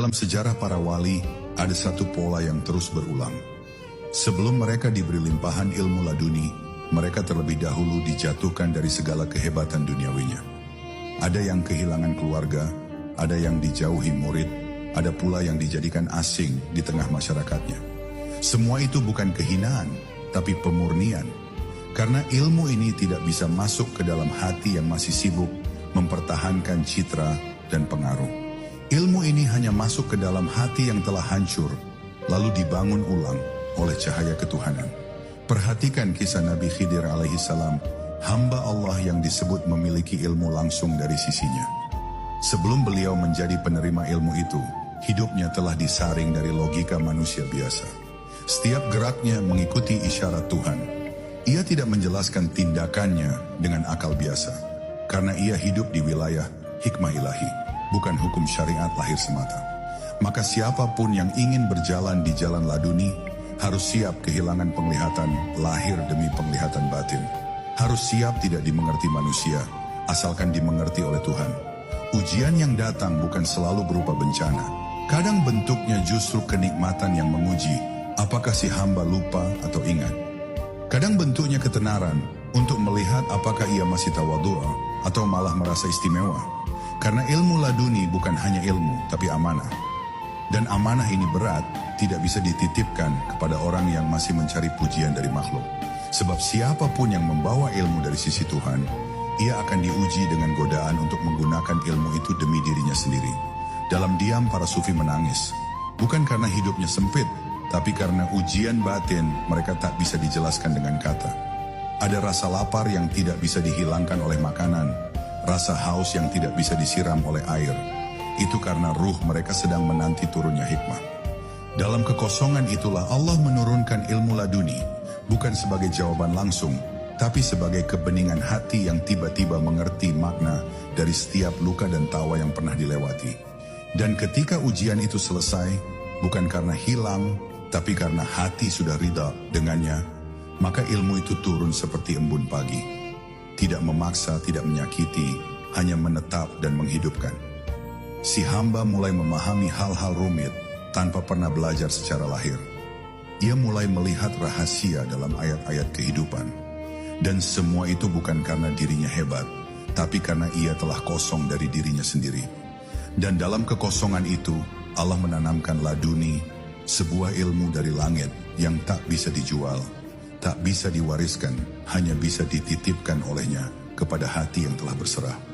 Dalam sejarah para wali, ada satu pola yang terus berulang. Sebelum mereka diberi limpahan ilmu laduni, mereka terlebih dahulu dijatuhkan dari segala kehebatan duniawinya. Ada yang kehilangan keluarga, ada yang dijauhi murid, ada pula yang dijadikan asing di tengah masyarakatnya. Semua itu bukan kehinaan, tapi pemurnian. Karena ilmu ini tidak bisa masuk ke dalam hati yang masih sibuk mempertahankan citra dan pengaruh. Ilmu ini hanya masuk ke dalam hati yang telah hancur, lalu dibangun ulang oleh cahaya ketuhanan. Perhatikan kisah Nabi Khidir alaihi salam, hamba Allah yang disebut memiliki ilmu langsung dari sisinya. Sebelum beliau menjadi penerima ilmu itu, hidupnya telah disaring dari logika manusia biasa. Setiap geraknya mengikuti isyarat Tuhan. Ia tidak menjelaskan tindakannya dengan akal biasa, karena ia hidup di wilayah hikmah ilahi, bukan hukum syariat lahir semata. Maka siapapun yang ingin berjalan di jalan laduni, harus siap kehilangan penglihatan lahir demi penglihatan batin. Harus siap tidak dimengerti manusia, asalkan dimengerti oleh Tuhan. Ujian yang datang bukan selalu berupa bencana. Kadang bentuknya justru kenikmatan yang menguji, apakah si hamba lupa atau ingat. Kadang bentuknya ketenaran untuk melihat apakah ia masih tawadhu atau malah merasa istimewa. Karena ilmu laduni bukan hanya ilmu, tapi amanah. Dan amanah ini berat, tidak bisa dititipkan kepada orang yang masih mencari pujian dari makhluk. Sebab siapapun yang membawa ilmu dari sisi Tuhan, ia akan diuji dengan godaan untuk menggunakan ilmu itu demi dirinya sendiri. Dalam diam para sufi menangis, bukan karena hidupnya sempit, tapi karena ujian batin mereka tak bisa dijelaskan dengan kata. Ada rasa lapar yang tidak bisa dihilangkan oleh makanan, rasa haus yang tidak bisa disiram oleh air. Itu karena ruh mereka sedang menanti turunnya hikmah. Dalam kekosongan itulah Allah menurunkan ilmu laduni, bukan sebagai jawaban langsung, tapi sebagai kebeningan hati yang tiba-tiba mengerti makna dari setiap luka dan tawa yang pernah dilewati. Dan ketika ujian itu selesai, bukan karena hilang, tapi karena hati sudah ridha dengannya, maka ilmu itu turun seperti embun pagi. Tidak memaksa, tidak menyakiti, hanya menetap dan menghidupkan. Si hamba mulai memahami hal-hal rumit tanpa pernah belajar secara lahir. Ia mulai melihat rahasia dalam ayat-ayat kehidupan. Dan semua itu bukan karena dirinya hebat, tapi karena ia telah kosong dari dirinya sendiri. Dan dalam kekosongan itu, Allah menanamkan laduni, sebuah ilmu dari langit yang tak bisa dijual, tak bisa diwariskan, hanya bisa dititipkan olehnya kepada hati yang telah berserah.